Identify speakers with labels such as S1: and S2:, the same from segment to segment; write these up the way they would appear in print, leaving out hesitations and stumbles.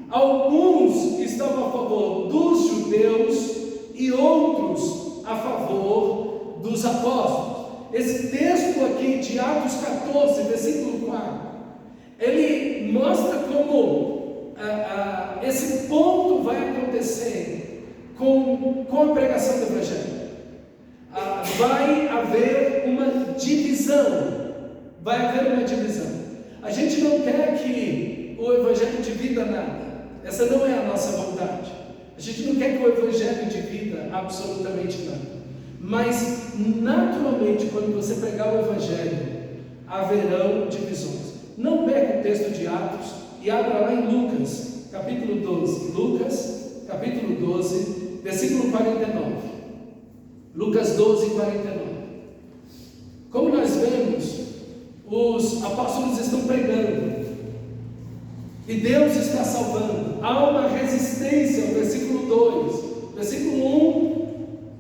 S1: alguns estavam a favor dos judeus e outros a favor dos apóstolos. Esse texto aqui de Atos 14, versículo 4, ele mostra como esse ponto vai acontecer com a pregação do Evangelho. Vai haver uma divisão. A gente não quer que o Evangelho divida nada. Essa não é a nossa vontade. A gente não quer que o Evangelho divida absolutamente nada. Mas, naturalmente, quando você pregar o Evangelho, haverão divisões. Não perca o texto de Atos e abra lá em Lucas, capítulo 12. Lucas, capítulo 12, versículo 49. Lucas 12, 49. Como nós vemos, os apóstolos estão pregando e Deus está salvando. Há uma resistência, o versículo 2. Versículo 1,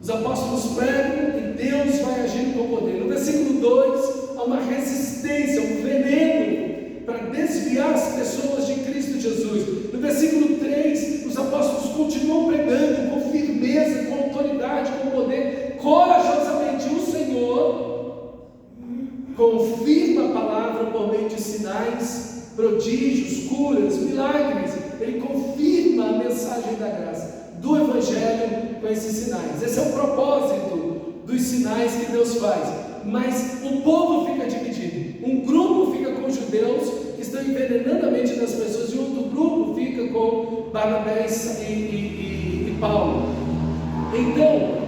S1: os apóstolos pregam e Deus vai agindo com poder. No versículo 2, há uma resistência, um veneno para desviar as pessoas de Cristo Jesus. No versículo 3, os apóstolos continuam pregando com firmeza, com autoridade, com poder, corajosamente. O Senhor confirma a palavra por meio de sinais, prodígios, curas, milagres. Ele confirma a mensagem da graça do Evangelho com esses sinais. Esse é o propósito dos sinais que Deus faz. Mas o povo fica dividido. Um grupo fica com os judeus, que estão envenenando a mente das pessoas, e outro grupo fica com Barnabé e Paulo. Então,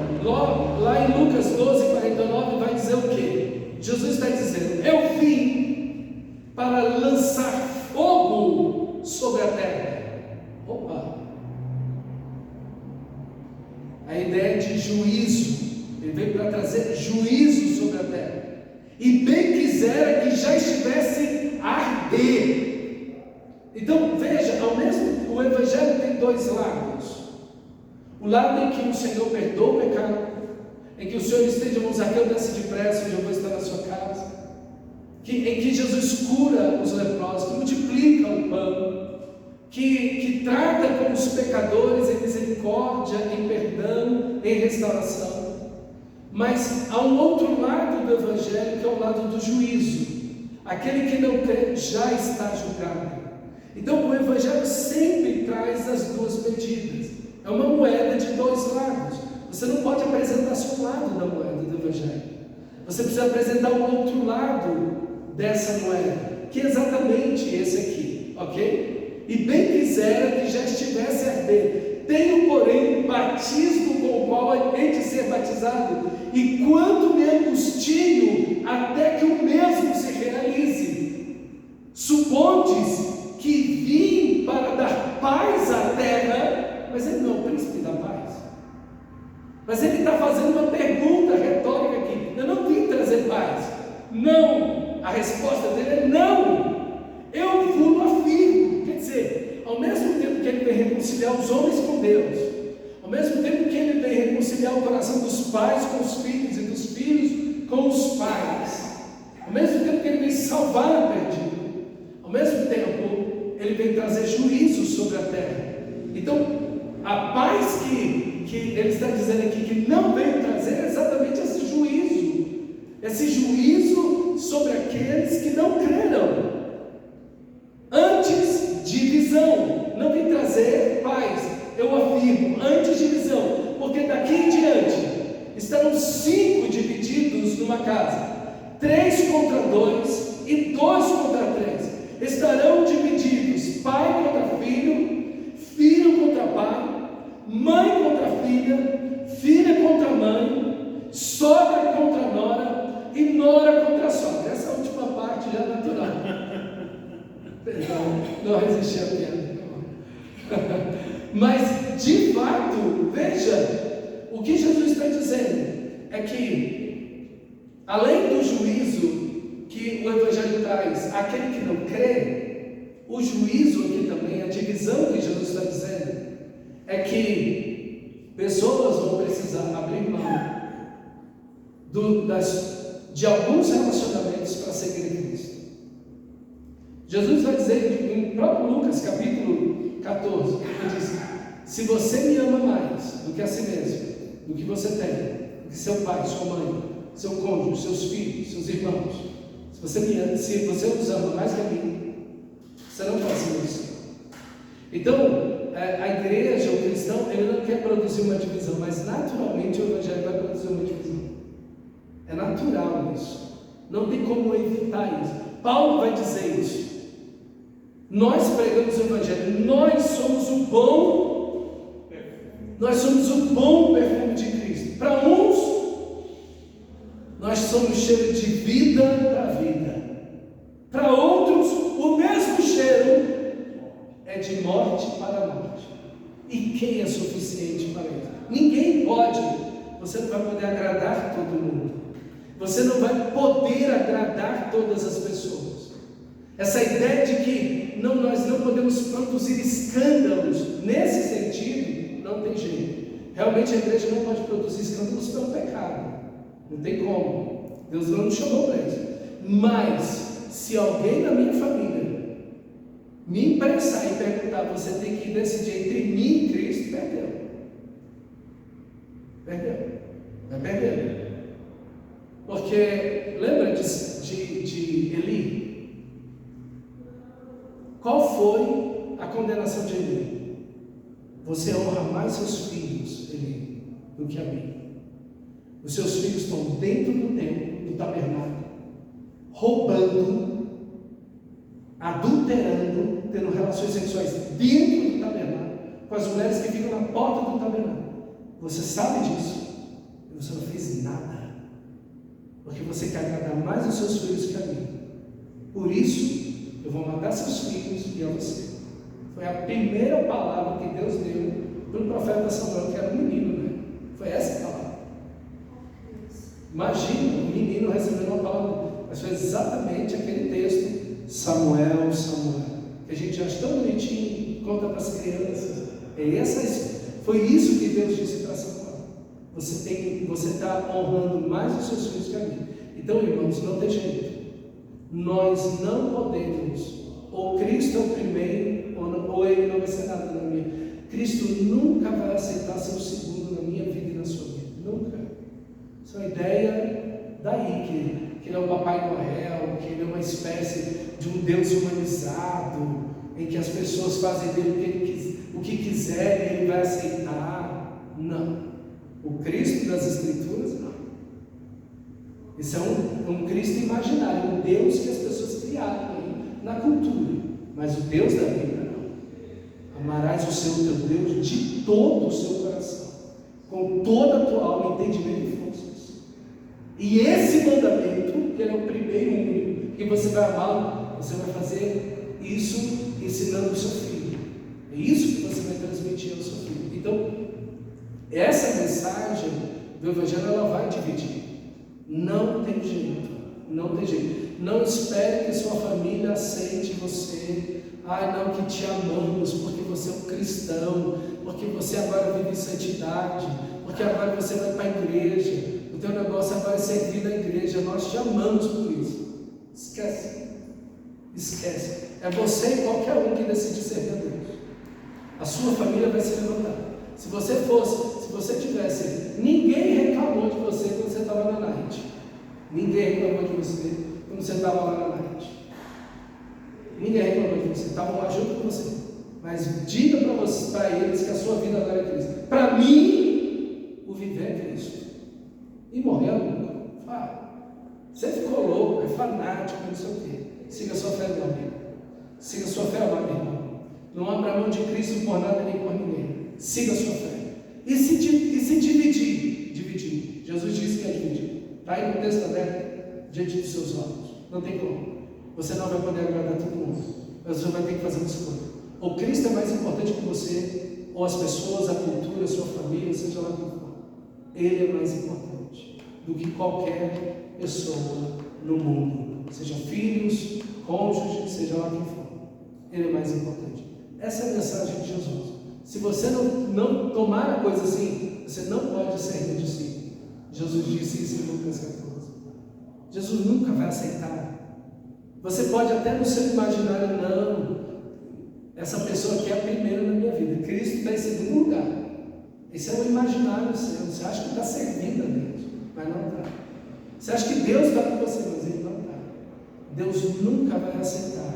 S1: lá em Lucas 12, 49, vai dizer o quê? Jesus está dizendo: eu vim para lançar fogo sobre a terra. Opa! A ideia de juízo. Ele veio para trazer juízo sobre a terra. E bem quisera que já estivesse a arder. Então veja, o Evangelho tem dois lados. O lado em que o Senhor perdoa o pecado, em que o Senhor estende a mão, Zaqueu, desce depressa, hoje eu vou estar na sua casa, em que Jesus cura os leprosos, que multiplica o pão, que trata com os pecadores em misericórdia, em perdão, em restauração. Mas há um outro lado do Evangelho, que é o lado do juízo. Aquele que não crê já está julgado. Então o Evangelho sempre traz as duas medidas. É uma moeda de dois lados. Você não pode apresentar só um lado da moeda do Evangelho. Você precisa apresentar o outro lado dessa moeda, que é exatamente esse aqui, ok? E bem quisera que já estivesse a arder. Tenho, porém, batismo com o qual hei de ser batizado, e quanto me angustio até que o mesmo se realize. Supondes que vim para dar paz à terra, mas ele não é o príncipe da paz. Mas ele está fazendo uma pergunta retórica aqui. Eu não vim trazer paz. Não. A resposta dele é não. Eu vos afirmo. Quer dizer, ao mesmo tempo que ele vem reconciliar os homens com Deus, ao mesmo tempo que ele vem reconciliar o coração dos pais com os filhos e dos filhos com os pais, ao mesmo tempo que ele vem salvar o perdido, ao mesmo tempo ele vem trazer juízo sobre a terra. Então, a paz que ele está dizendo aqui que não veio trazer é exatamente esse juízo sobre aqueles que não creram. Antes, divisão. Não vem trazer paz, eu afirmo, antes divisão, porque daqui em diante estarão 5 divididos numa casa, 3 contra 2 e 2 contra 3. Estarão divididos pai contra filho, filho contra pai, mãe contra filha, filha contra mãe, sogra contra nora e nora contra sogra. Essa última parte já é natural. Perdão, não resisti à piada. Mas, de fato, veja, o que Jesus está dizendo é que, além do juízo que o Evangelho traz àquele que não crê, o juízo aqui também, a divisão que Jesus está dizendo, é que pessoas vão precisar abrir mão de alguns relacionamentos para seguir Cristo. Jesus vai dizer em próprio Lucas capítulo 14, Se você me ama mais do que a si mesmo, do que você tem, do que seu pai, sua mãe, seu cônjuge, seus filhos, seus irmãos, se você os ama mais que a mim, você não faz isso. Então, a igreja, o cristão, ele não quer produzir uma divisão, mas naturalmente o evangelho vai produzir uma divisão. É natural isso. Não tem como evitar isso. Paulo vai dizer isso. Nós pregamos o evangelho, nós somos o bom perfume de Cristo. Para uns, nós somos cheiro de vida para a vida. Para outros, o mesmo cheiro é de morte para a morte. E quem é suficiente para isso? Ninguém pode. Você não vai poder agradar todo mundo. Você não vai poder agradar todas as pessoas. Essa ideia de que nós não podemos produzir escândalos, nesse sentido, não tem jeito. Realmente a igreja não pode produzir escândalos pelo pecado. Não tem como. Deus não nos chamou para isso. Mas, se alguém na minha família me impressar e perguntar, você tem que decidir entre mim e Cristo, perdeu. Vai perder. Porque, lembra de Eli? Qual foi a condenação de Eli? Você honra mais seus filhos, Eli, do que a mim. Os seus filhos estão dentro do templo, do tabernáculo, roubando, adulterando, tendo relações sexuais dentro do tabernáculo, com as mulheres que ficam na porta do tabernáculo. Você sabe disso, e você não fez nada, porque você quer agradar mais os seus filhos que a mim. Por isso, eu vou matar seus filhos e a você. Foi a primeira palavra que Deus deu para o profeta Samuel, que era um menino, né? Foi essa palavra. Imagina um menino recebendo uma palavra, mas foi exatamente aquele texto, Samuel, que a gente acha tão bonitinho, conta para as crianças. Foi isso que Deus disse para Samuel. Você está honrando mais os seus filhos que a mim. Então, irmãos, não tem jeito. Nós não podemos, ou Cristo é o primeiro, ou Ele não vai ser nada na minha. Cristo nunca vai aceitar ser o segundo na minha vida e na sua vida. Nunca. Essa é uma ideia daí, que Ele é o Papai Noel, que Ele é uma espécie de um Deus humanizado, em que as pessoas fazem dele o que quiser e Ele vai aceitar. Não. O Cristo das Escrituras, não. Esse é um Cristo imaginário, um Deus que as pessoas criaram na cultura, mas o Deus da Bíblia não. Amarás o seu teu Deus de todo o seu coração, com toda a tua alma, entendimento e forças. E esse mandamento, que ele é o primeiro e único, que você vai amá-lo, você vai fazer isso ensinando o seu filho. É isso que você vai transmitir ao seu filho. Então, essa mensagem do Evangelho, ela vai dividir. Não tem jeito. Não espere que sua família aceite você. Não, que te amamos, porque você é um cristão, porque você agora vive em santidade, porque agora você vai para a igreja, o teu negócio agora é servir na igreja, nós te amamos por isso. Esquece. É você e qualquer um que decide servir a Deus. A sua família vai se levantar. Se você tivesse, ninguém reclamou de você quando você estava na night. Ninguém reclamou de você quando você estava lá na night. Ninguém reclamou de você, estavam lá junto com você. Mas diga para eles que a sua vida agora é Cristo. Para mim, o viver é Cristo. E morrer é louco. Você ficou louco, é fanático, não sei o quê. Siga a sua fé, meu amigo. Siga a sua fé, meu irmão. Não abra mão de Cristo por nada nem por ninguém. Siga a sua fé. E se dividir. Jesus disse que é dividir. Está aí no texto aberto, diante dos seus olhos. Não tem como. Você não vai poder agradar todo mundo. Você vai ter que fazer uma escolha. Ou Cristo é mais importante que você, ou as pessoas, a cultura, a sua família, seja lá quem for. Ele é mais importante do que qualquer pessoa no mundo. Sejam filhos, cônjuges, seja lá quem for. Ele é mais importante. Essa é a mensagem de Jesus. Se você não tomar a coisa assim, você não pode ser meu discípulo. Jesus disse isso em Lucas 14. Jesus nunca vai aceitar. Você pode até no seu imaginário, não. essa pessoa aqui é a primeira na minha vida, Cristo está em segundo lugar. Esse é o imaginário seu. Você acha que está servindo a Deus, mas não está. Você acha que Deus está com você, mas Ele não está. Deus nunca vai aceitar.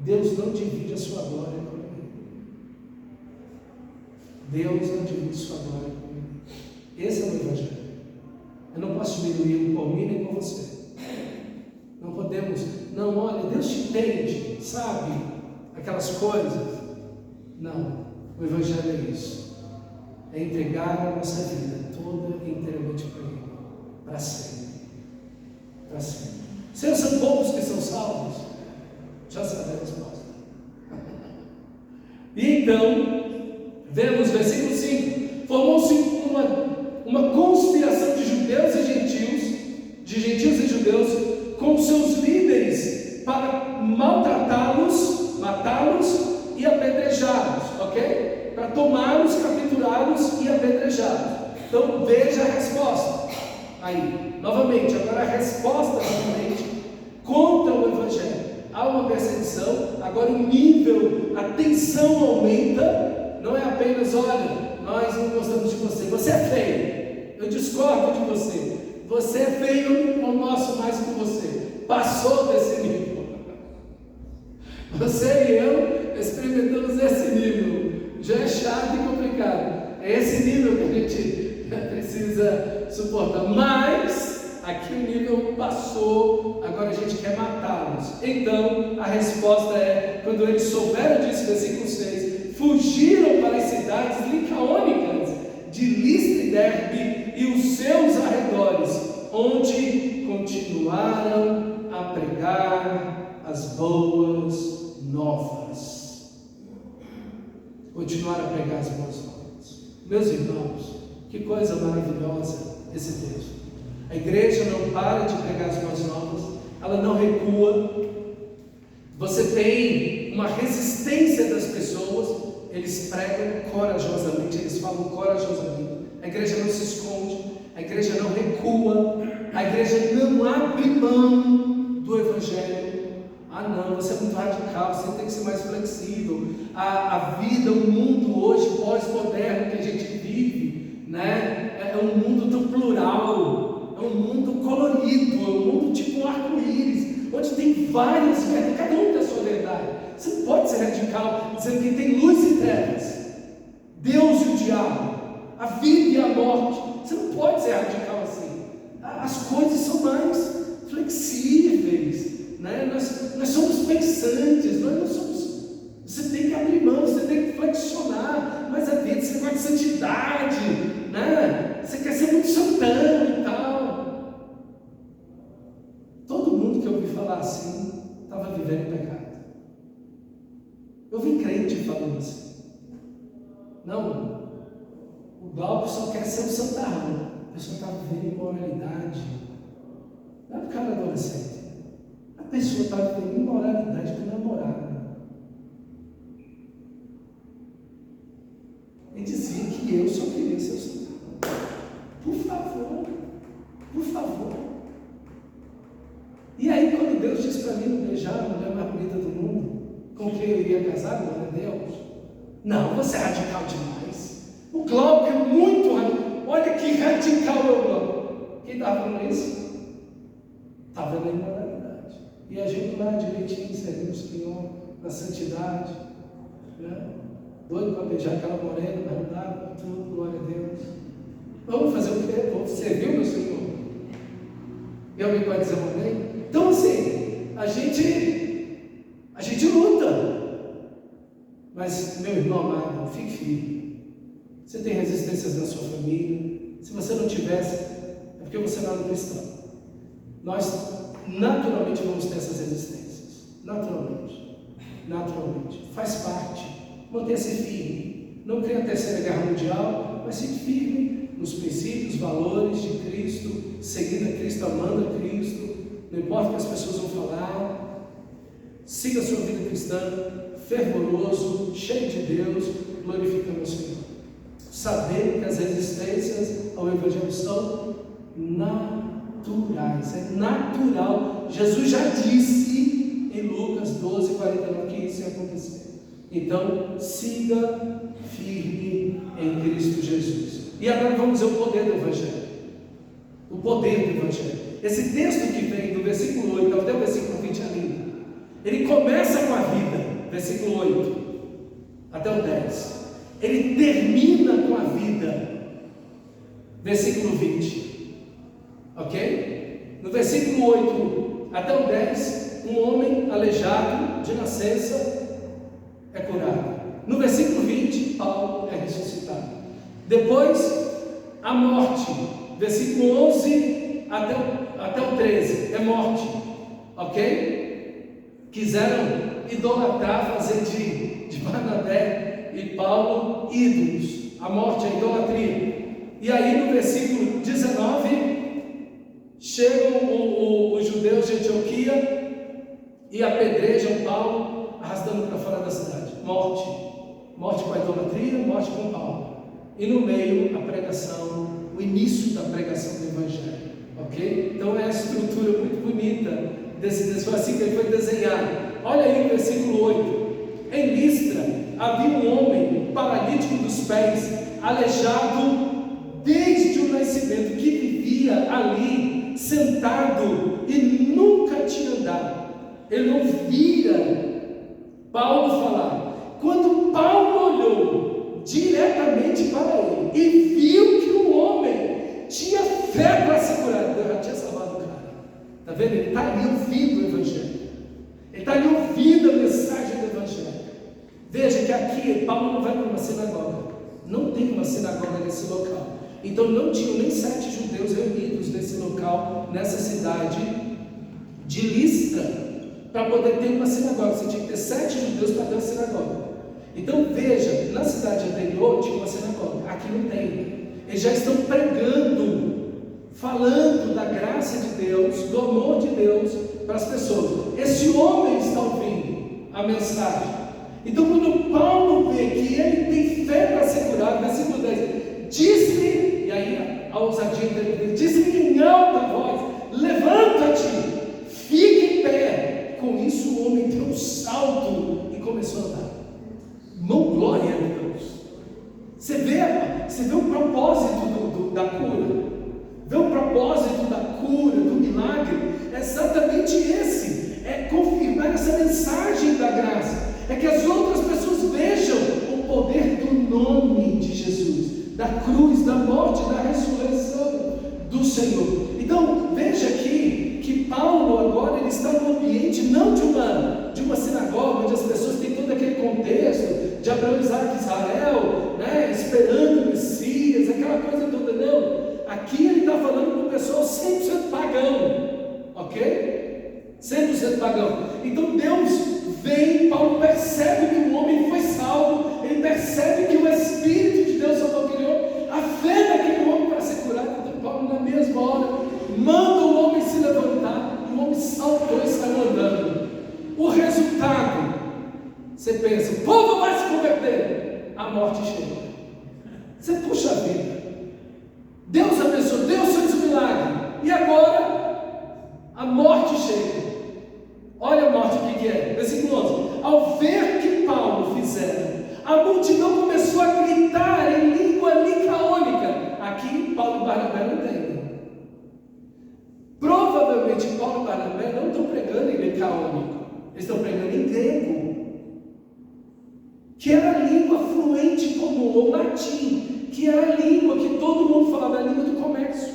S1: Deus não divide a sua glória com ninguém. Deus não divide a sua glória com ninguém. Esse é o Evangelho. Eu não posso diminuir por mim nem por você. Não podemos. Não, olha, Deus te entende, sabe? Aquelas coisas. Não. O Evangelho é isso. É entregar a nossa vida toda inteiramente para Ele. Para sempre. Para sempre. Se são poucos que são salvos, já sabe a resposta. E então, vemos versículo 5: formou-se uma conspiração de judeus e gentios, e judeus, com seus líderes para maltratá-los, matá-los e apedrejá-los, ok? Para tomá-los, capturá-los e apedrejá-los. Então veja a resposta. Aí, novamente, agora a resposta novamente contra o Evangelho. Há uma perseguição, agora o nível, a tensão aumenta. Não é apenas, olha, nós não gostamos de você, você é feio, eu discordo de você, você é feio, eu não gosto mais que você. Passou desse nível. Você e eu experimentamos esse nível. Já é chato e complicado. É esse nível que a gente precisa suportar. Mas aqui o nível passou, agora a gente quer matá-los. Então a resposta é: quando eles souberam disso, versículo 6, fugiram para as cidades licaônicas de Listra e Derbe e os seus arredores, onde continuaram a pregar as boas novas. Continuaram a pregar as boas novas. Meus irmãos, que coisa maravilhosa esse texto. A igreja não para de pregar as boas novas, ela não recua. Você tem uma resistência das pessoas, eles pregam corajosamente, eles falam corajosamente. A igreja não se esconde, a igreja não recua, a igreja não abre mão do Evangelho. Ah não, você é muito radical, você tem que ser mais flexível. A vida, o mundo hoje pós-moderno que a gente vive, né? É um mundo tão plural, é um mundo colorido, é um mundo tipo um arco-íris, onde tem várias verdades, cada um tem a sua verdade. Você não pode ser radical dizendo que tem luz e trevas, Deus e o diabo, a vida e a morte. Você não pode ser radical assim. As coisas são mais flexíveis, né? Nós somos pensantes, nós não somos. Você tem que abrir mão, você tem que flexionar mais a vida. Você gosta de santidade, né? Você quer ser muito santão e tal. Todo mundo que eu ouvi falar assim estava vivendo em pecado. Eu vi crente falando assim. Não, o Glauco só quer ser um santarrão. A pessoa está vivendo imoralidade. Não é por causa do adolescente. A pessoa está vivendo imoralidade com o namorado. E dizia que eu só queria ser o santarrão. Por favor, por favor. E aí, quando Deus disse para mim não beijar a mulher mais bonita do mundo, com quem eu iria casar, glória a Deus. Não, você é radical demais. O Glauco é muito radical. Olha que radical é o Glauco. Quem estava falando isso? Estava na imoralidade. E a gente lá direitinho, servindo o Senhor, na santidade, né? Doido para beijar aquela morena, mas não dava, tudo, glória a Deus. Vamos fazer o quê? Vamos servir o meu Senhor. E alguém pode dizer um amém? Então assim, a gente luta. Mas, meu irmão amado, fique firme. Você tem resistências na sua família. Se você não tivesse, é porque você não é um cristão. Nós naturalmente vamos ter essas resistências. Naturalmente. Faz parte. Mantenha-se firme. Não crie a terceira guerra mundial, mas fique firme nos princípios, valores de Cristo, seguindo a Cristo, amando a Cristo. Não importa o que as pessoas vão falar. Siga a sua vida cristã, fervoroso, cheio de Deus, glorificando o Senhor. Sabendo que as resistências ao Evangelho são naturais. É natural. Jesus já disse em Lucas 12, 49 que isso ia acontecer. Então, siga firme em Cristo Jesus. E agora vamos ver o poder do Evangelho. O poder do Evangelho. Esse texto que vem do versículo 8 até o versículo 20 é lindo. Ele começa com a vida, versículo 8, até o 10. Ele termina com a vida, versículo 20. Ok? No versículo 8 até o 10, um homem aleijado de nascença é curado. No versículo 20, Paulo é ressuscitado. Depois, a morte, versículo 11 até o 13, é morte. Ok? Quiseram idolatrar, fazer de Barnabé e Paulo ídolos. A morte, a idolatria. E aí no versículo 19, chegam os judeus de Antioquia e apedrejam Paulo, arrastando para fora da cidade. Morte com a idolatria, morte com Paulo. E no meio a pregação, o início da pregação do Evangelho. Ok? Então é a estrutura muito bonita desse foi assim que ele foi desenhado. Olha aí o versículo 8. Em Listra havia um homem paralítico dos pés, aleijado desde o nascimento, que vivia ali sentado e nunca tinha andado. Ele não via Paulo falar. Quando Paulo olhou diretamente para ele e viu que o homem tinha fé para ser curado, Deus já tinha salvado o cara. Está vendo? Ele está ali ouvindo o Evangelho. Ele está ali ouvindo a mensagem do Evangelho. Veja que aqui Paulo não vai para uma sinagoga. Não tem uma sinagoga nesse local. Então não tinham nem 7 judeus reunidos nesse local, nessa cidade de Listra, para poder ter uma sinagoga. Você tinha que ter 7 judeus para ter uma sinagoga. Então veja, na cidade anterior tinha uma sinagoga, aqui não tem. Eles já estão pregando, falando da graça de Deus, do amor de Deus para as pessoas. Esse homem está ouvindo a mensagem. Então quando Paulo vê que ele tem fé para ser curado, versículo 10, disse-lhe, e aí a ousadia dele, disse-lhe em alta voz, levanta-te, fique em pé. Com isso o homem deu um salto e começou a andar. Irmão, glória a Deus. Você vê o propósito da cura. Vê o propósito da cura, do milagre. É exatamente esse. É confirmar essa mensagem da graça. É que as outras pessoas vejam o poder do nome de Jesus, da cruz, da morte, da ressurreição do Senhor. Então, veja aqui que Paulo agora ele está no ambiente não de uma sinagoga, onde as pessoas têm todo aquele contexto de Abraão, Isaac e Israel, né, esperando o Messias, aquela coisa toda. Não, aqui ele está falando com pessoas 100% pagão, ok? 100% pagão. Então Deus vem, Paulo percebe que o homem foi salvo, ele percebe que o Espírito de Deus salvou aquele homem, a fé daquele homem para ser curado. Então Paulo na mesma hora manda o homem se levantar, e o homem saltou e saiu andando. O resultado, você pensa, o povo vai se converter, a morte chega. Você puxa a vida, Deus abençoou, Deus fez um milagre, e agora a morte chega. Olha a morte, o que é? Versículo 11. Ao ver que Paulo fizera, a multidão começou a gritar em língua licaônica. Aqui Paulo e Barnabé não entendem. Provavelmente Paulo e Barnabé não estão pregando em licaônico, eles estão pregando em grego, que era a língua fluente comum, ou latim, que era a língua que todo mundo falava, a língua do comércio.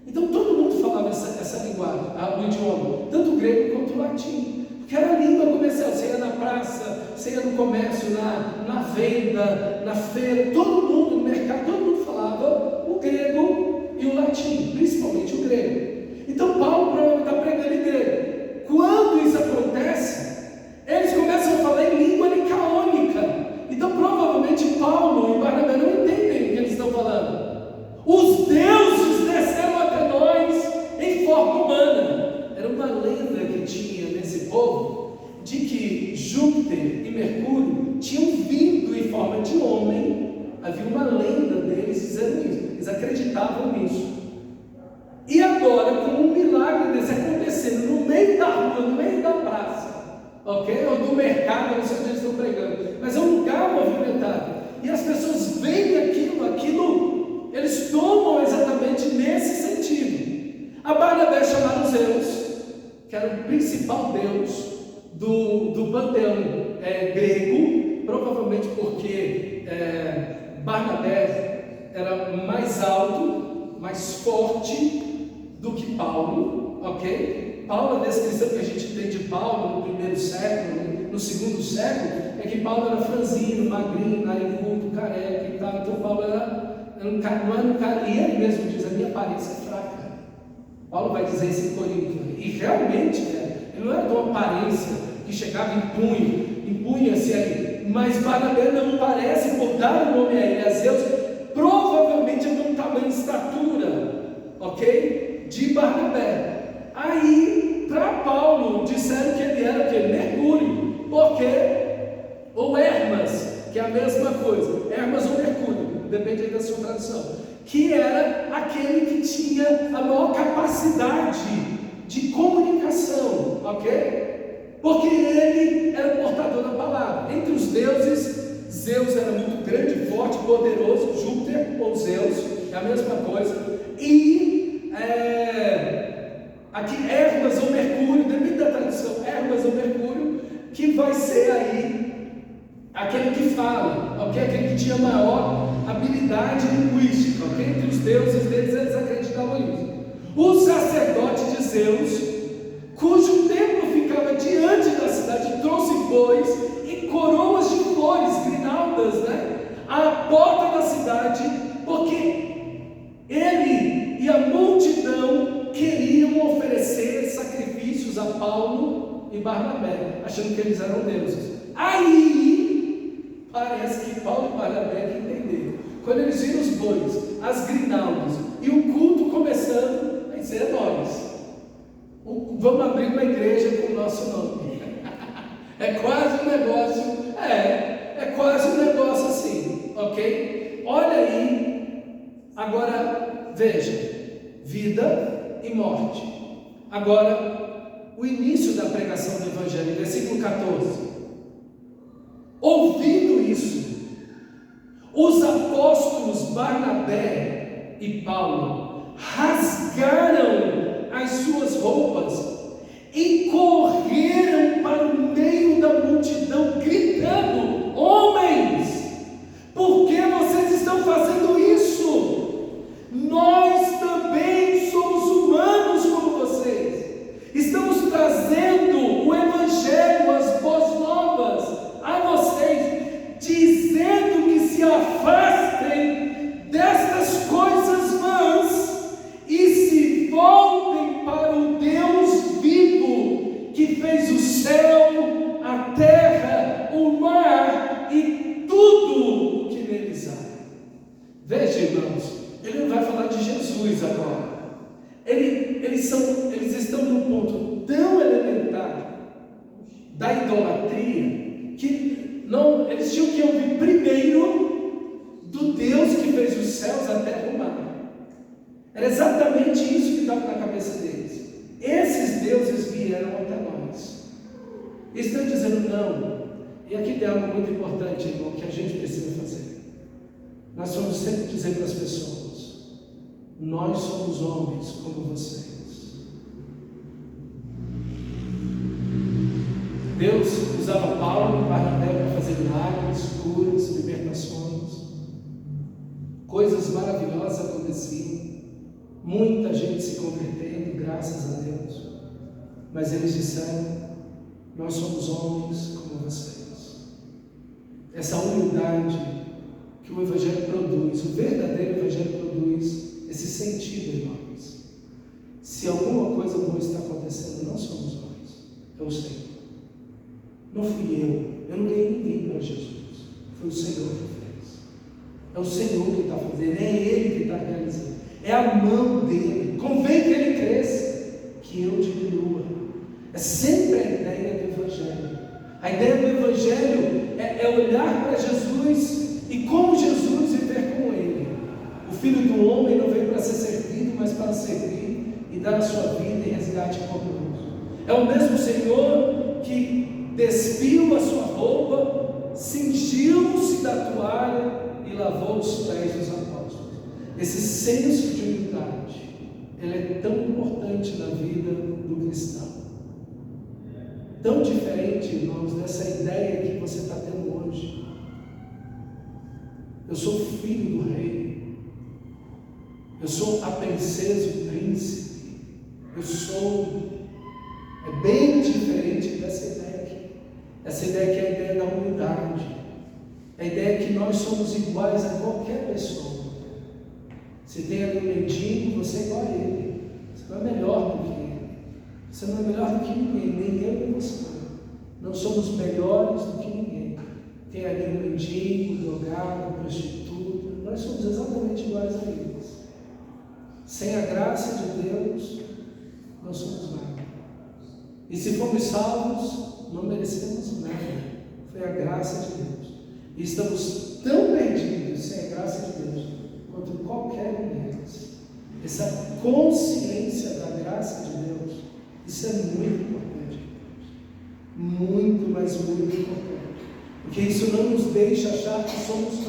S1: Então todo mundo falava essa linguagem, o idioma, tanto o grego quanto o latim, porque era a língua comercial. Você ia na praça, você ia no comércio, na venda, na feira, todo mundo no mercado, todo mundo falava o grego e o latim, principalmente o grego. Então Paulo provavelmente está pregando em grego. Quando isso acontece, eles começam a falar em língua licaônica. Então provavelmente Paulo e Barnabé não entendem o que eles estão falando. Os deuses desceram até nós em forma humana. Era uma lenda que tinha nesse povo, de que Júpiter e Mercúrio tinham vindo em forma de homem. Havia uma lenda deles dizendo isso, eles acreditavam nisso. E agora, com um milagre desse acontecendo no meio da rua, no meio da praça, ok? Ou do mercado, não sei onde eles estão pregando, mas é um lugar movimentado. E as pessoas veem aquilo, eles tomam exatamente nesse sentido. A Barnabé chamaram Zeus, que era o principal deus do panteão grego, provavelmente porque Barnabé era mais alto, mais forte do que Paulo, ok? Paulo, a descrição que a gente tem de Paulo no primeiro século, no segundo século, é que Paulo era franzino, magrinho, narigudo, careca e tal. Então Paulo não era um cara, e ele mesmo diz: a minha aparência é fraca. Paulo vai dizer isso em Corinto, e realmente ele não era de uma aparência que chegava impunha-se aí, mas Barnabé não parece, por dar o nome a ele, a Zeus, provavelmente é um tamanho de estatura, ok? De Barnabé. Aí, para Paulo, disseram que ele era Mercúrio, porque, ou Hermas, que é a mesma coisa, Hermas ou Mercúrio, depende aí da sua tradução, que era aquele que tinha a maior capacidade de comunicação, ok? Porque ele era portador da palavra. Entre os deuses, Zeus era muito grande, forte, poderoso, Júpiter ou Zeus, é a mesma coisa, e aqui Hermas ou Mercúrio, depende da tradução, Hermas ou Mercúrio, que vai ser aí aquele que fala, ok? Aquele que tinha maior habilidade linguística, ok? Entre os deuses deles, eles acreditavam nisso. O sacerdote de Zeus, cujo templo ficava diante da cidade, trouxe bois e coroas de flores, grinaldas, à porta da cidade, porque ele e a multidão queriam oferecer sacrifícios a Paulo e Barnabé, achando que eles eram deuses. Aí parece que Paulo e Barnabé entenderam. Quando eles viram os bois, as grinaldas e o culto começando, vai ser nós. Vamos abrir uma igreja com o nosso nome. É quase um negócio, é quase um negócio assim, ok? Olha aí, agora veja, vida e morte. Agora, o início da pregação do Evangelho, versículo 14. Ouvindo isso, os apóstolos Barnabé e Paulo rasgaram as suas roupas e correram para o meio da multidão, gritando: homens, por que vocês estão fazendo isso? Nós também somos humanos como vocês. Estamos trazendo o Evangelho, as boas novas a vocês, dizendo que se afastem destas coisas vãs e se voltem para o Deus vivo, que fez o céu, a terra, o mar e tudo o que neles há. Veja, irmãos, ele não vai falar de Jesus agora. Eles estão num ponto tão elementar da idolatria que eles tinham que ouvir primeiro do Deus que fez os céus, a terra e o mar. Era exatamente isso que estava na cabeça deles. Esses deuses vieram até nós. Eles estão dizendo não. E aqui tem algo muito importante, irmão, que a gente precisa fazer. Nós vamos sempre dizer para as pessoas: nós somos homens como vocês. Deus usava Paulo e Barnabé para fazer milagres, curas, libertações. Coisas maravilhosas aconteciam. Muita gente se convertendo, graças a Deus. Mas eles disseram: nós somos homens como vocês. Essa humildade que o Evangelho produz, o verdadeiro Evangelho produz, esse sentido em nós. Se alguma coisa boa está acontecendo, não somos nós, é o Senhor. Não fui eu não ganhei ninguém para Jesus, foi o Senhor que fez. É o Senhor que está fazendo, é Ele que está realizando, é a mão dele. Convém que Ele cresça, que eu diminua. É sempre a ideia do Evangelho. A ideia do Evangelho é olhar para Jesus e como Jesus viver com Ele. O Filho do Homem não veio para ser servido, mas para servir e dar a sua vida em resgate poderoso. É o mesmo Senhor que despiu a sua roupa cingiu-se da toalha e lavou os pés dos apóstolos. Esse senso de unidade, ele é tão importante na vida do cristão. Tão diferente, irmãos, dessa ideia que você está tendo hoje. Eu sou filho do rei. Eu sou a princesa, o príncipe. Eu sou... É bem diferente dessa ideia aqui. Essa ideia que é a ideia da unidade. A ideia que nós somos iguais a qualquer pessoa. Se tem ali um mendigo, você é igual a ele. Você não é melhor do que ele. Você não é melhor do que ninguém, nem eu nem você. Não somos melhores do que ninguém. Tem ali um mendigo, drogado, prostituta. Nós somos exatamente iguais a eles. Sem a graça de Deus, não somos nada. E se fomos salvos, não merecemos nada. Foi a graça de Deus. E estamos tão perdidos sem a graça de Deus quanto qualquer um deles. Essa consciência da graça de Deus, isso é muito importante. Muito, mas muito importante. Porque isso não nos deixa achar que somos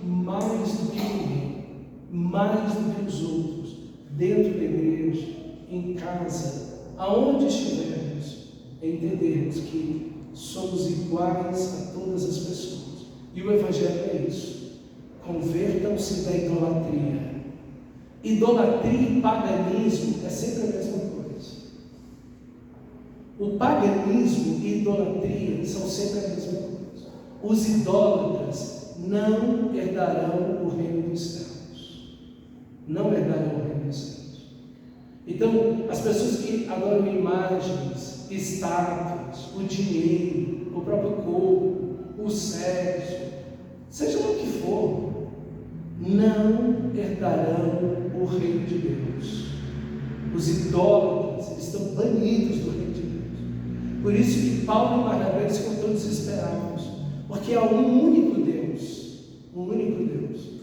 S1: mais do que ninguém, mais do que os outros, dentro da igreja, em casa, aonde estivermos, entendermos que somos iguais a todas as pessoas. E o Evangelho é isso. Convertam-se da idolatria. Idolatria e paganismo é sempre a mesma coisa. O paganismo e idolatria são sempre a mesma coisa. Os idólatras não herdarão o reino dos céus. Não herdarão o reino dos céus. Então, as pessoas que adoram imagens, estátuas, o dinheiro, o próprio corpo, o sexo, seja lá o que for, não herdarão o reino de Deus. Os idólatras, eles estão banidos do reino de Deus. Por isso que Paulo e Barnabé ficam tão desesperados, porque há um único Deus, um único Deus.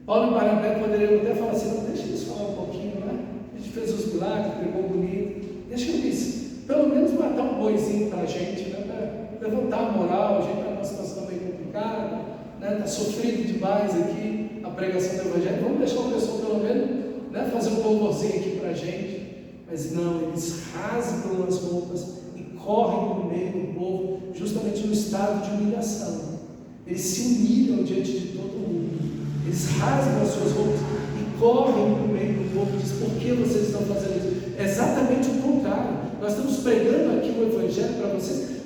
S1: Paulo e Barnabé poderiam até falar assim: não, deixa eles falar um pouquinho, né? A gente fez os milagres, pegou bonito, deixa eles pelo menos matar um boizinho para a gente, né? Para levantar a moral. A gente está numa situação meio complicada, né? Está sofrendo demais aqui a pregação do Evangelho. Vamos deixar uma pessoa pelo menos, né, fazer um louvorzinho aqui para a gente. Mas não, eles rasgam as roupas e correm no meio do povo, justamente no estado de humilhação. Eles se humilham diante de todo mundo. Eles rasgam as suas roupas e correm no meio do povo e dizem: por que vocês estão fazendo isso? É exatamente o contrário. Nós estamos pregando aqui o Evangelho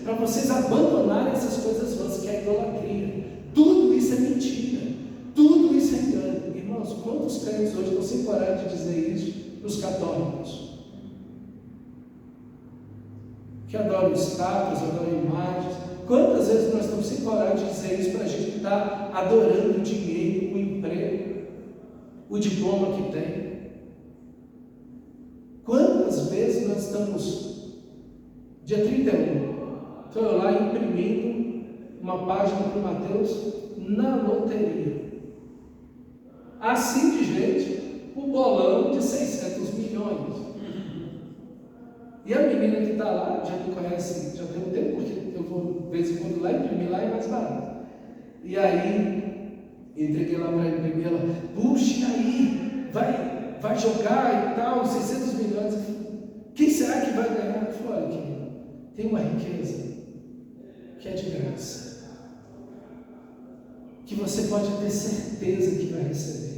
S1: para vocês abandonarem essas coisas vãs, que é a idolatria. Tudo isso é mentira. Tudo isso é engano. Irmãos, quantos crentes hoje estão sem coragem de dizer isso nos católicos? Que adoram estátuas, adoram imagens. Quantas vezes nós estamos sem coragem de dizer isso para a gente que está adorando o dinheiro, o emprego, o diploma que tem? Quantas vezes nós estamos, dia 31, estou eu lá imprimindo uma página para o Mateus na loteria. Assim de gente, o bolão de 600 milhões. E a menina que está lá, já me conhece, já tem um tempo, porque eu vou de vez em quando lá imprimir, lá é mais barato. E aí, entreguei lá para imprimir, ela: puxa, aí, vai jogar e tal, 600 milhões. Quem será que vai ganhar? Eu falei: olha, querido, tem uma riqueza que é de graça, que você pode ter certeza que vai receber.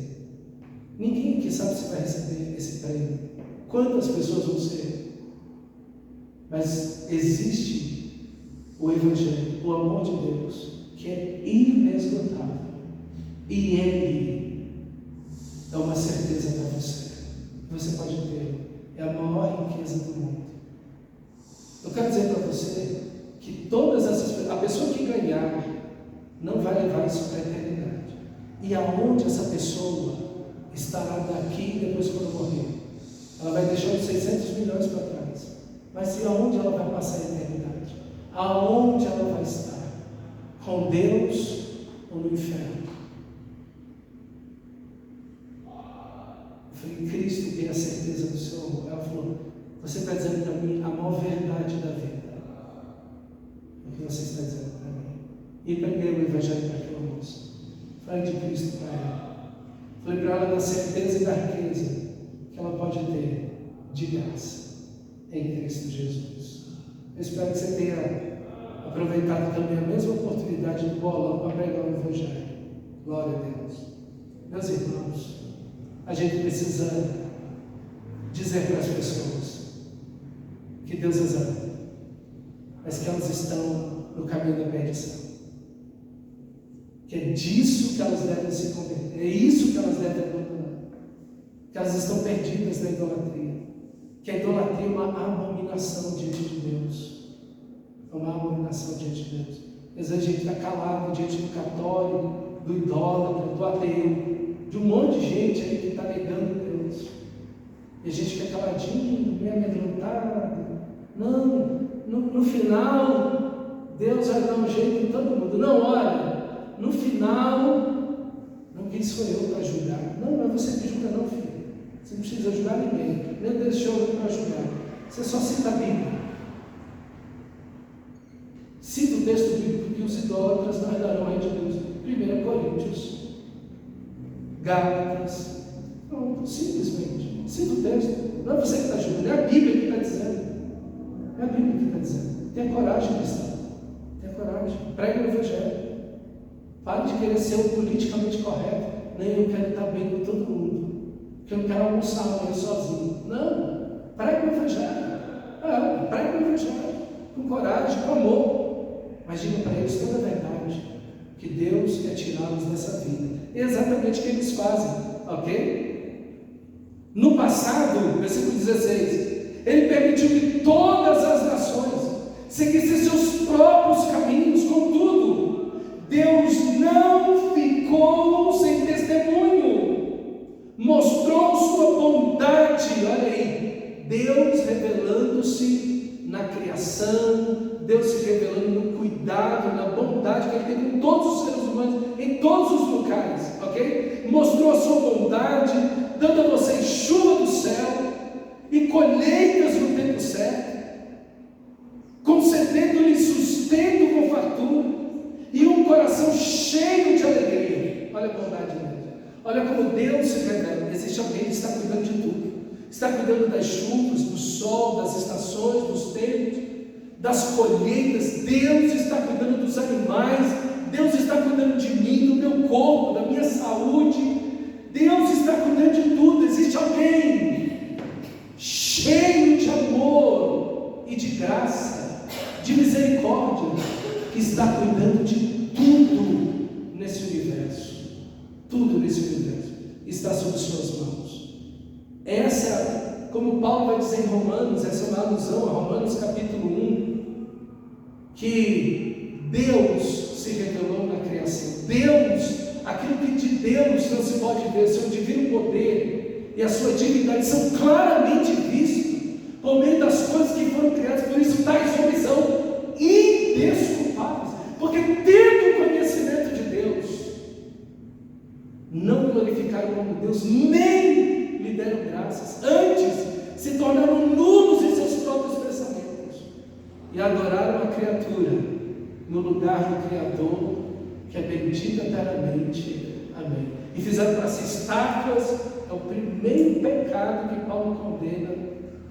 S1: Ninguém aqui sabe se vai receber esse prêmio, quantas pessoas vão ser. Mas existe o Evangelho, o amor de Deus, que é inesgotável. E Ele é uma certeza para você. Você pode ter. É a maior riqueza do mundo. Eu quero dizer para você que todas essas pessoas, a pessoa que ganhar, não vai levar isso para a eternidade. E aonde essa pessoa estará daqui depois quando morrer? Ela vai deixar os 600 milhões para trás. Mas e aonde ela vai passar a eternidade? Aonde ela vai estar? Com Deus ou no inferno? Eu falei: Cristo tem a certeza do seu amor. Ela falou: você está dizendo para mim a maior verdade da vida. O que você está dizendo para mim? e preguei o Evangelho para aquela moça. Falei de Cristo para ela. Falei para ela da certeza e da riqueza que ela pode ter de graça em Cristo Jesus. Eu espero que você tenha aproveitado também a mesma oportunidade do bolão para pregar o Evangelho. Glória a Deus. Meus irmãos, a gente precisa dizer para as pessoas que Deus as ama, mas que elas estão no caminho da perdição. Que é disso que elas devem se converter, é isso que elas devem abandonar. Que elas estão perdidas na idolatria. Que a idolatria é uma abominação diante de Deus. É uma abominação diante de Deus. Às vezes a gente está calado diante do católico, do idólatra, do ateu, de um monte de gente aí que está negando Deus. E a gente fica caladinho, meio amedrontado. Não, no final, Deus vai dar um jeito em todo mundo. Não, olha, no final, não, quem sou eu para julgar? Não é você que julga não, filho. Você não precisa ajudar ninguém. Nem deixou eu para julgar. Você só cita a Bíblia. Cita o texto bíblico que os idólatras não herdarão o reino de Deus. 1 Coríntios, Gálatas. Não, simplesmente. Cita o texto. Não é você que está julgando, é a Bíblia que está dizendo. É a Bíblia que está dizendo. Tenha coragem, cristão. Tenha coragem. Pregue o Evangelho. Pare de querer ser o politicamente correto. Nem eu quero estar bem com todo mundo. Porque eu não quero almoçar amanhã sozinho. Não. Pregue o Evangelho. Pregue o Evangelho. Com coragem, com amor. Mas diga para eles toda a verdade. Que Deus quer tirá-los dessa vida. É exatamente o que eles fazem. Ok? No passado, versículo 16, Ele permitiu que todas as nações seguissem seus próprios caminhos. Contudo, Deus não ficou sem testemunho. Mostrou sua bondade. Olha aí, Deus revelando-se na criação, Deus se revelando no cuidado, na bondade que Ele tem com todos os seres humanos, em todos os locais, ok? Mostrou a sua bondade, dando a vocês chuva do céu e colheitas no tempo certo, concedendo-lhes sustento com fartura e um coração cheio de alegria. Olha a bondade de Deus. Olha como Deus se revela. Existe alguém que está cuidando de tudo. Está cuidando das chuvas, do sol, das estações, dos tempos, das colheitas. Deus está cuidando dos animais. Deus está cuidando de mim, do meu corpo, da minha saúde. Deus está cuidando de tudo. Existe alguém cheio de amor e de graça, de misericórdia, que está cuidando de tudo nesse universo. Tudo nesse universo está sob suas mãos. Essa, como Paulo vai dizer em Romanos, essa é uma alusão a Romanos capítulo 1, que Deus se revelou na criação. Deus, aquilo que de Deus não se pode ver, seu divino poder e a sua divindade são claramente vistos por meio das coisas que foram criadas. Por isso tais homens são indesculpáveis, porque tendo o conhecimento de Deus, não glorificaram o nome de Deus, nem lhe deram graças, antes se tornaram nulos em seus próprios pensamentos e adoraram a criatura no lugar do Criador, que é bendito eternamente. Amém. E fizeram para si estátuas. É o primeiro pecado que Paulo condena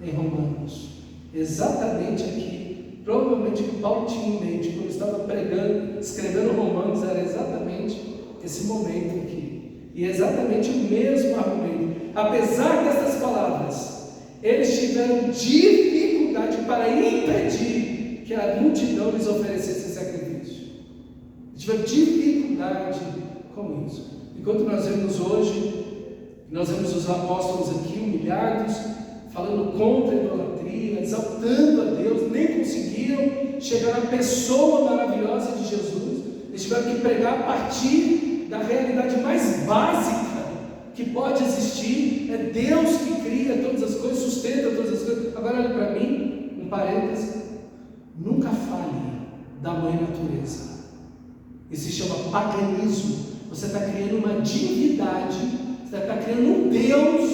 S1: em Romanos. Exatamente aqui, provavelmente o que Paulo tinha em mente quando estava pregando, escrevendo Romanos, era exatamente esse momento aqui. E exatamente o mesmo argumento. Apesar dessas palavras, eles tiveram dificuldade para impedir que a multidão lhes oferecesse sacrifício. Tiveram dificuldade com isso. Enquanto nós vemos hoje, nós vemos os apóstolos aqui humilhados, falando contra a idolatria, exaltando a Deus, nem conseguiram chegar na pessoa maravilhosa de Jesus. Eles tiveram que pregar a partir da realidade mais básica que pode existir. É Deus que cria todas as coisas, sustenta todas as coisas. Agora olha para mim, um parêntese, nunca fale da mãe natureza. Isso se chama paganismo. Você está criando uma divindade, você está criando um Deus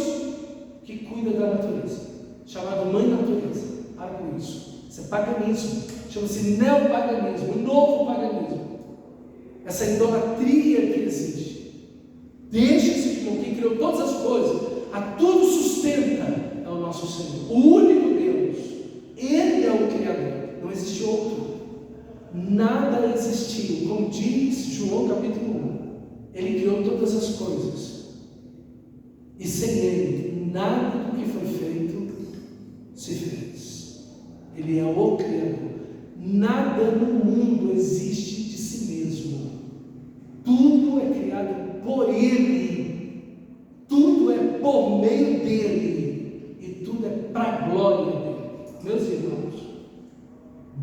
S1: que cuida da natureza, chamado mãe natureza. Para com isso. Isso é paganismo. Chama-se neopaganismo, um novo paganismo. essa idolatria que existe. Deixa-se de quem criou todas as coisas, a tudo sustenta, é o nosso Senhor, o único Deus. Ele é o Criador, não existe outro. Nada existiu, como diz João capítulo 1. Ele criou todas as coisas, e sem Ele, nada do que foi feito se fez. Ele é o Criador. Nada no mundo existe de si mesmo. Tudo é criado por Ele. Tudo é por meio dEle. E tudo é para a glória dEle. Meus irmãos,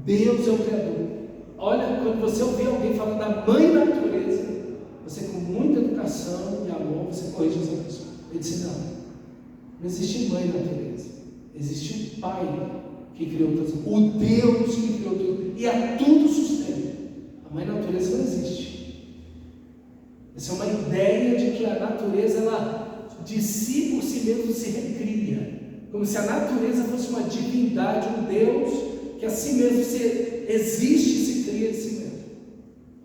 S1: Deus é o Criador. Olha, quando você ouvir alguém falando da mãe natureza, você com muita educação e amor, você corrige essa pessoa. Ele disse, não existe mãe natureza. Existe um Pai que criou tudo, o Deus que criou tudo, e a tudo sustenta. A mãe natureza não existe. Essa é uma ideia de que a natureza, ela de si por si mesmo se recria, como se a natureza fosse uma divindade, um Deus que a si mesmo existe e se cria de si mesmo.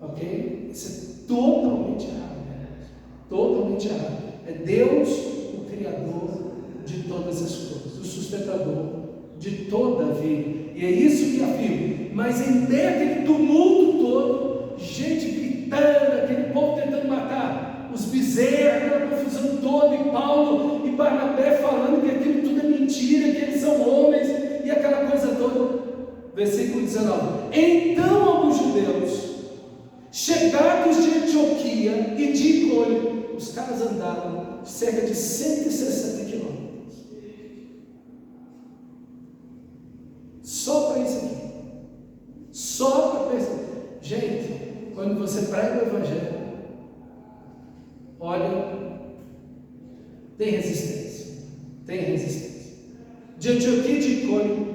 S1: Ok? Isso é totalmente errado. Totalmente errado. É Deus o Criador de todas as coisas, o sustentador de toda a vida. E é isso que afirma. Mas em meio àquele tumulto todo, gente gritando, aquele povo tentando matar os bezerros, aquela confusão toda, e Paulo e Barnabé falando que aquilo tudo é mentira, que eles são homens, e aquela coisa toda. Versículo 19. Então alguns judeus, chegados de Antioquia e de Icônio, os caras andaram cerca de 160 quilômetros. Só para isso aqui. Só para perceber. Gente, quando você prega o Evangelho, olha, tem resistência. Tem resistência. De Antioquia e de Icônio,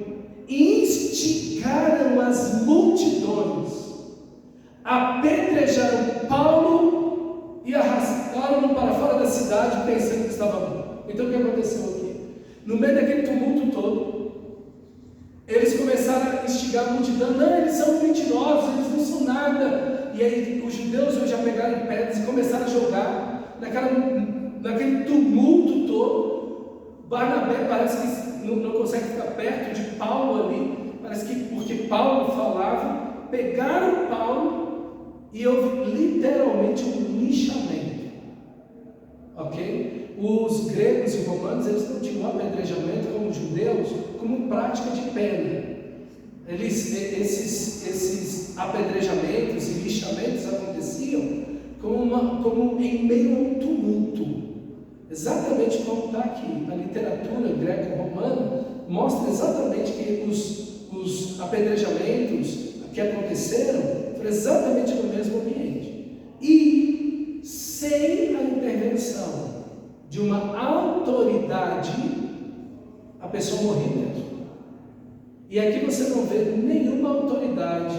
S1: instigaram as multidões, apedrejaram Paulo e arrastaram-no para fora da cidade, pensando que estava bom. Então o que aconteceu aqui? No meio daquele tumulto todo, eles começaram a instigar a multidão. Não, eles são mentirosos, eles não são nada. E aí os judeus já pegaram em pedras e começaram a jogar naquele tumulto todo. Barnabé parece que não consegue ficar perto de Paulo ali, parece que porque Paulo falava, pegaram Paulo e houve literalmente um linchamento. Ok? Os gregos e romanos, eles não tinham apedrejamento como os judeus, como prática de pena. Esses apedrejamentos e linchamentos aconteciam como em meio a um tumulto. Exatamente como está aqui. A literatura greco-romana mostra exatamente que os apedrejamentos que aconteceram foram exatamente no mesmo ambiente. E sem a intervenção de uma autoridade, a pessoa morria mesmo. E aqui você não vê nenhuma autoridade,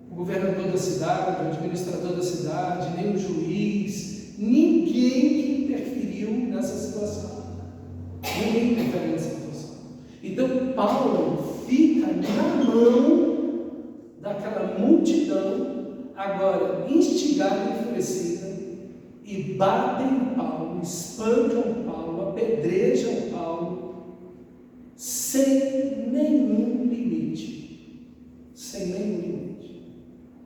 S1: o governador da cidade, o administrador da cidade, nem o juiz, ninguém que interferiu nessa situação. Ninguém interferiu nessa situação. Então Paulo fica na mão daquela multidão, agora instigada e enfurecida, e batem Paulo, espancam Paulo, apedrejam Paulo, sem nenhum limite. Sem nenhum limite.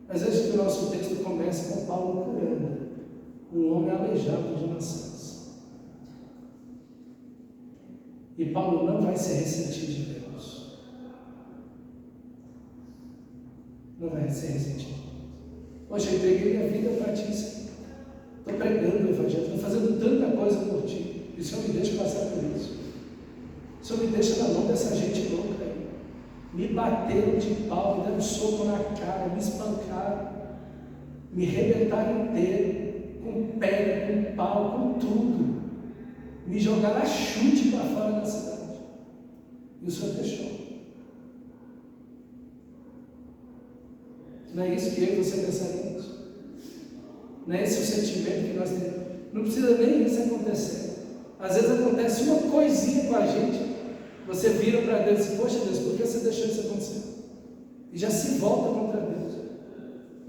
S1: Às vezes o nosso texto começa com Paulo curando um homem aleijado de nascença. E Paulo não vai se ressentir de Deus. Não vai se ressentir. Hoje eu entreguei minha vida para ti, Senhor. Estou pregando o Evangelho, estou fazendo tanta coisa por ti. E o Senhor me deixa passar por isso. O Senhor me deixa na mão dessa gente louca aí. Me bateram de pau, me deram um soco na cara, me espancaram, me arrebentaram inteiro, com pedra, com pau, com tudo. Me jogaram a chute para fora da cidade. E o Senhor deixou. Não é isso que eu e você pensamos? Não é esse o sentimento que nós temos? Não precisa nem isso acontecer. Às vezes acontece uma coisinha com a gente, você vira para Deus e diz, poxa Deus, por que você deixou isso acontecer? E já se volta contra Deus.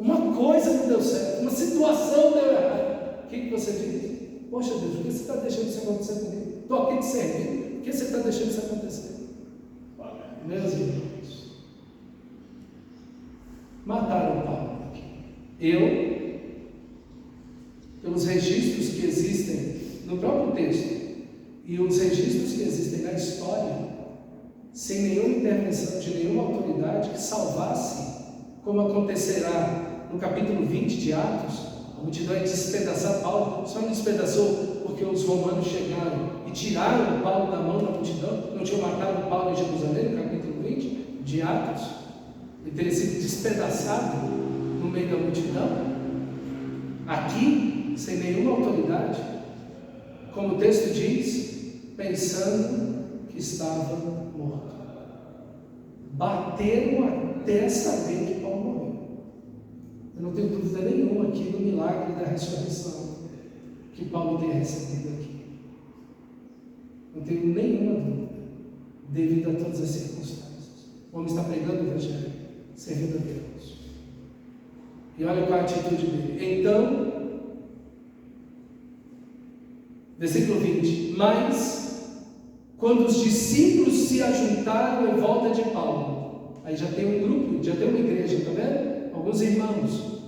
S1: uma coisa não deu certo, uma situação deu errado. O que você diz? Poxa Deus, por que você está deixando isso acontecer comigo? Estou aqui te servindo, por que você está deixando isso acontecer? Meus irmãos, mataram Paulo aqui. Pelos registros que existem no próprio texto e os registros que existem na história, sem nenhuma intervenção de nenhuma autoridade que salvasse, como acontecerá no capítulo 20 de Atos, a multidão ia despedaçar Paulo. Só não despedaçou porque os romanos chegaram e tiraram Paulo da mão da multidão. Não tinham matado Paulo em Jerusalém, no capítulo 20 de Atos. Ele teria sido despedaçado no meio da multidão. Aqui, sem nenhuma autoridade, como o texto diz, pensando que estava morto. Bateram até saber que Paulo morreu. Eu não tenho dúvida nenhuma aqui do milagre da ressurreição que Paulo tenha recebido aqui. Não tenho nenhuma dúvida, devido a todas as circunstâncias. O homem está pregando o Evangelho, servindo a Deus. E olha qual é a atitude dele. Então, versículo 20: mas, quando os discípulos se ajuntaram em volta de Paulo, aí já tem um grupo, já tem uma igreja, está vendo? Alguns irmãos,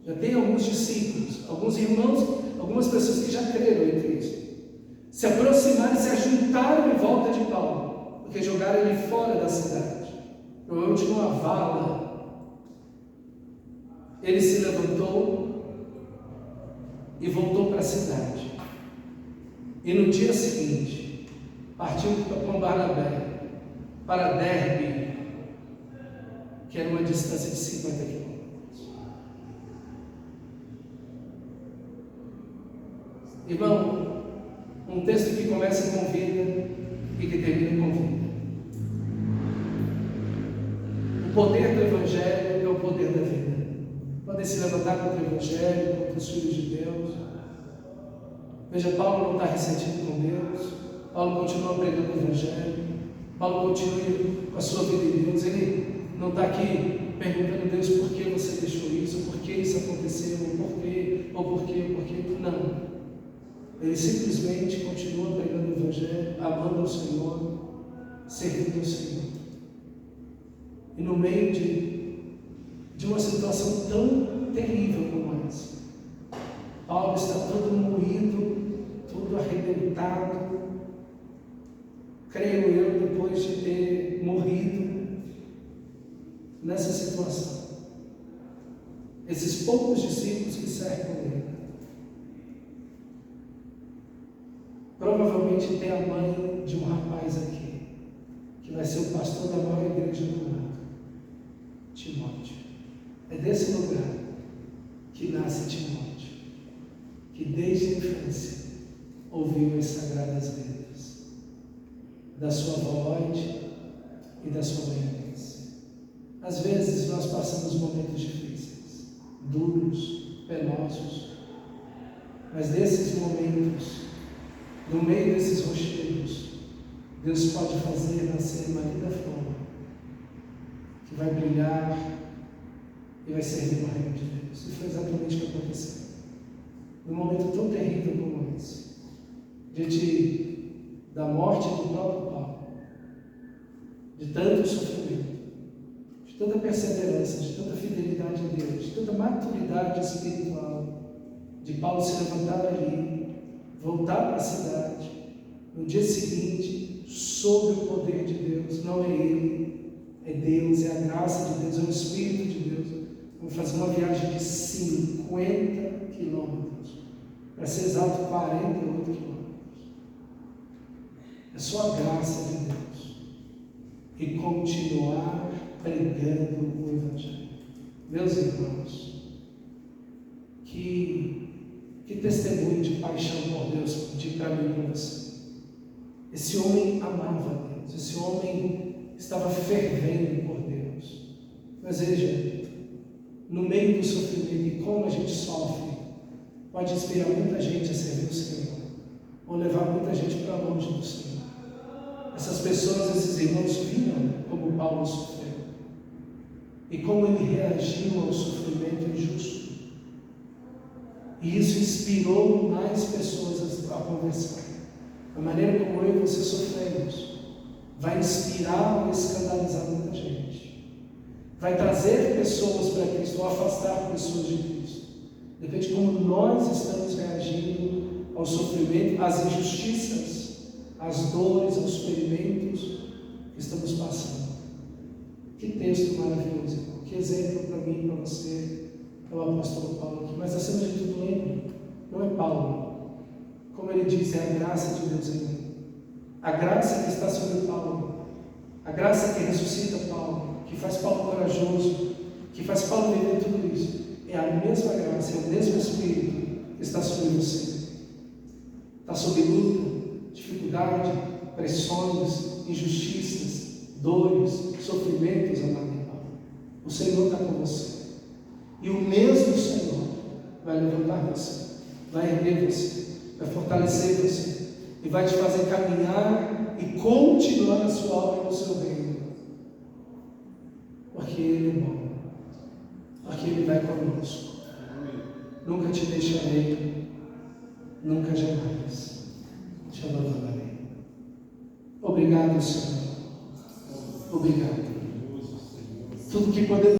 S1: já tem alguns discípulos, alguns irmãos, algumas pessoas que já creram em Cristo, se aproximaram e se ajuntaram em volta de Paulo, porque jogaram ele fora da cidade, provavelmente com uma vala. Ele se levantou e voltou para a cidade, e no dia seguinte partiu com Barnabé para Derbe, que era uma distância de 50 quilômetros. Irmão, um texto que começa com vida e que termina com vida. O poder do Evangelho é o poder da vida. Podem se levantar contra o Evangelho, contra os filhos de Deus. Veja, Paulo não está ressentido com Deus. Paulo continua pregando o Evangelho. Paulo continua com a sua vida em Deus. Ele não está aqui perguntando a Deus por que você deixou isso, por que isso aconteceu, ou por quê. Não. Ele simplesmente continua pregando o Evangelho, amando ao Senhor, servindo ao Senhor. E no meio de uma situação tão terrível como essa, Paulo está todo moído, todo arrebentado, creio eu, depois de ter morrido nessa situação. Esses poucos discípulos que cercam ele, provavelmente tem a mãe de um rapaz aqui, que vai ser o pastor da maior igreja do mundo, Timóteo. É desse lugar que nasce Timóteo, que desde a infância ouviu as sagradas letras da sua avó Lloyd e da sua mãe Alice. Às vezes nós passamos momentos difíceis, duros, penosos, mas desses momentos, no meio desses rochedos, Deus pode fazer nascer uma linda flor que vai brilhar e vai servir no reino de Deus. E foi exatamente o que aconteceu. Num momento tão terrível como esse, diante da morte do próprio Paulo, de tanto sofrimento, de tanta perseverança, de tanta fidelidade a Deus, de tanta maturidade espiritual, de Paulo se levantar ali, voltar para a cidade, no dia seguinte, sob o poder de Deus. Não é ele, é Deus, é a graça de Deus, é o Espírito de Deus. Vamos fazer uma viagem de 50 quilômetros, para ser exato, 48 quilômetros. É só a graça de Deus e continuar pregando o Evangelho. Meus irmãos, que testemunho de paixão por Deus de para mim e para você. Esse homem amava a Deus, esse homem estava fervendo por Deus. Mas veja, no meio do sofrimento e como a gente sofre, pode inspirar muita gente a servir o Senhor, ou levar muita gente para longe do Senhor. Essas pessoas, esses irmãos viram como Paulo sofreu. e como ele reagiu ao sofrimento injusto. E isso inspirou mais pessoas a conversar. A maneira como eu e você sofremos vai inspirar ou escandalizar muita gente. Vai trazer pessoas para Cristo ou afastar pessoas de Cristo. Depende de como nós estamos reagindo ao sofrimento, às injustiças, às dores, aos experimentos que estamos passando. Que texto maravilhoso, irmão. Que exemplo para mim e para você é o apóstolo Paulo aqui. Mas acima de tudo, lembre, não é Paulo. Como ele diz, é a graça de Deus em mim. A graça que está sobre Paulo, a graça que ressuscita Paulo, que faz Paulo corajoso, que faz Paulo viver tudo isso, é a mesma graça, é o mesmo Espírito que está sobre você. Está sob luta, dificuldade, pressões, injustiças, dores, sofrimentos, amado irmão. O Senhor está com você. E o mesmo Senhor vai levantar você, vai erguer você, vai fortalecer você e vai te fazer caminhar e continuar na sua obra e no seu reino. Porque Ele é bom, porque Ele vai conosco. Nunca te deixarei, nunca jamais te abandonarei. Obrigado, Senhor. Obrigado. Tudo que podemos